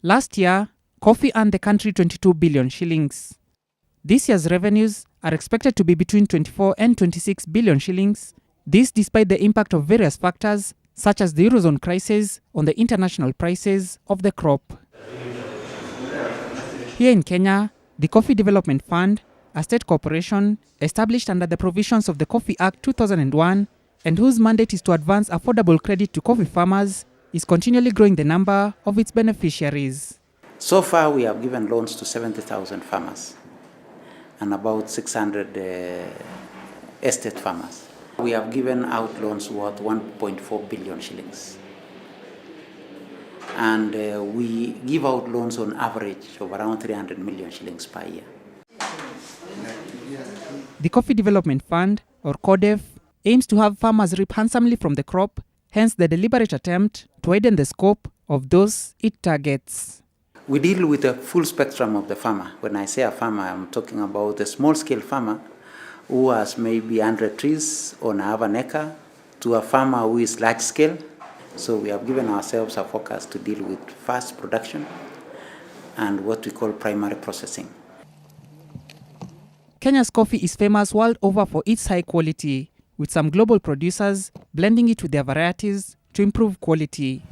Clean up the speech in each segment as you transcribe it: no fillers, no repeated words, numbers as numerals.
Last year, coffee earned the country 22 billion shillings. This year's revenues are expected to be between 24 and 26 billion shillings. This despite the impact of various factors such as the Eurozone crisis on the international prices of the crop. Here in Kenya, the Coffee Development Fund, a state corporation established under the provisions of the Coffee Act 2001 and whose mandate is to advance affordable credit to coffee farmers, is continually growing the number of its beneficiaries. So far, we have given loans to 70,000 farmers and about 600 estate farmers. We have given out loans worth 1.4 billion shillings. And we give out loans on average of around 300 million shillings per year. The Coffee Development Fund, or CoDF, aims to have farmers reap handsomely from the crop, hence the deliberate attempt to widen the scope of those it targets. We deal with the full spectrum of the farmer. When I say a farmer, I'm talking about a small-scale farmer who has maybe 100 trees on half an acre to a farmer who is large-scale. So we have given ourselves a focus to deal with fast production and what we call primary processing. Kenya's coffee is famous world over for its high quality, with some global producers blending it with their varieties to improve quality.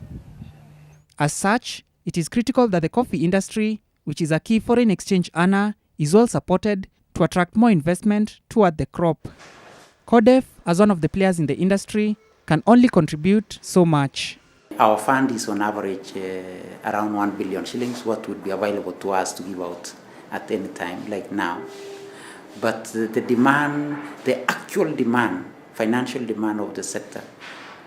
As such, it is critical that the coffee industry, which is a key foreign exchange earner, is well supported to attract more investment toward the crop. CoDF, as one of the players in the industry, can only contribute so much. Our fund is on average around 1 billion shillings, what would be available to us to give out at any time, like now. But the demand, the actual demand, financial demand of the sector,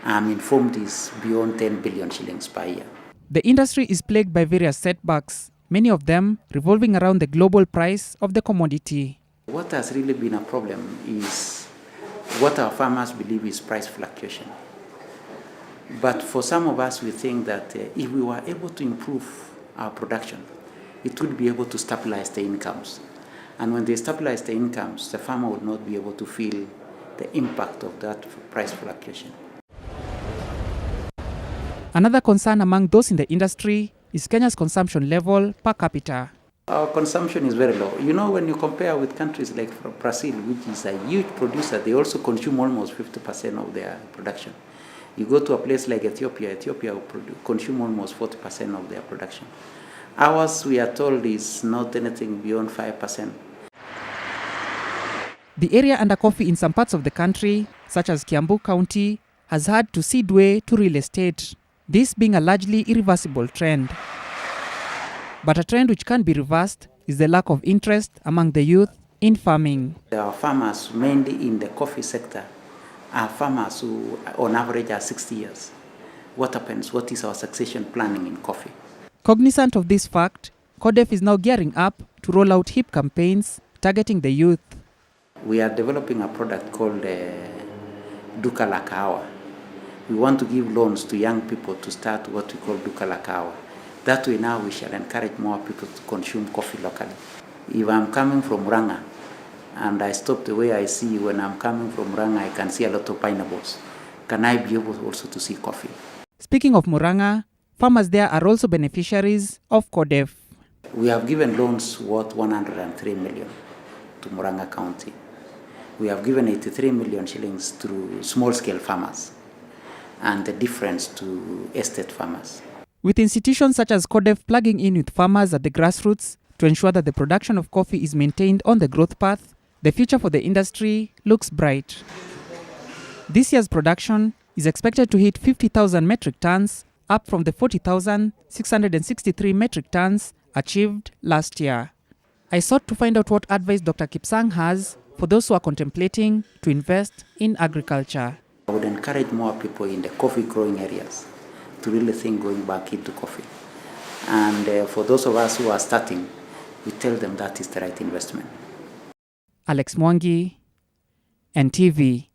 I'm informed is beyond 10 billion shillings per year. The industry is plagued by various setbacks, many of them revolving around the global price of the commodity. What has really been a problem is what our farmers believe is price fluctuation. But for some of us, we think that if we were able to improve our production, it would be able to stabilize the incomes. And when they stabilize the incomes, the farmer would not be able to feel the impact of that price fluctuation. Another concern among those in the industry is Kenya's consumption level per capita. Our consumption is very low. You know, when you compare with countries like Brazil, which is a huge producer, they also consume almost 50% of their production. You go to a place like Ethiopia will consume almost 40% of their production. Ours, we are told, is not anything beyond 5%. The area under coffee in some parts of the country, such as Kiambu County, has had to cede way to real estate, this being a largely irreversible trend. But a trend which can't be reversed is the lack of interest among the youth in farming. Our farmers, mainly in the coffee sector, are farmers who on average are 60 years. What happens? What is our succession planning in coffee? Cognizant of this fact, CoDF is now gearing up to roll out HIP campaigns targeting the youth. We are developing a product called Duka la Kahawa. We want to give loans to young people to start what we call Duka la Kahawa. That way now we shall encourage more people to consume coffee locally. If I'm coming from Ranga and I stop the way I see when I'm coming from Ranga, I can see a lot of pineapples. Can I be able also to see coffee? Speaking of Muranga, farmers there are also beneficiaries of CoDF. We have given loans worth 103 million to Muranga County. We have given 83 million shillings to small-scale farmers and the difference to estate farmers. With institutions such as CoDF plugging in with farmers at the grassroots to ensure that the production of coffee is maintained on the growth path, the future for the industry looks bright. This year's production is expected to hit 50,000 metric tons, up from the 40,663 metric tons achieved last year. I sought to find out what advice Dr. Kipsang has for those who are contemplating to invest in agriculture. I would encourage more people in the coffee growing areas to really think going back into coffee. And for those of us who are starting, we tell them that is the right investment. Alex Mwangi, NTV.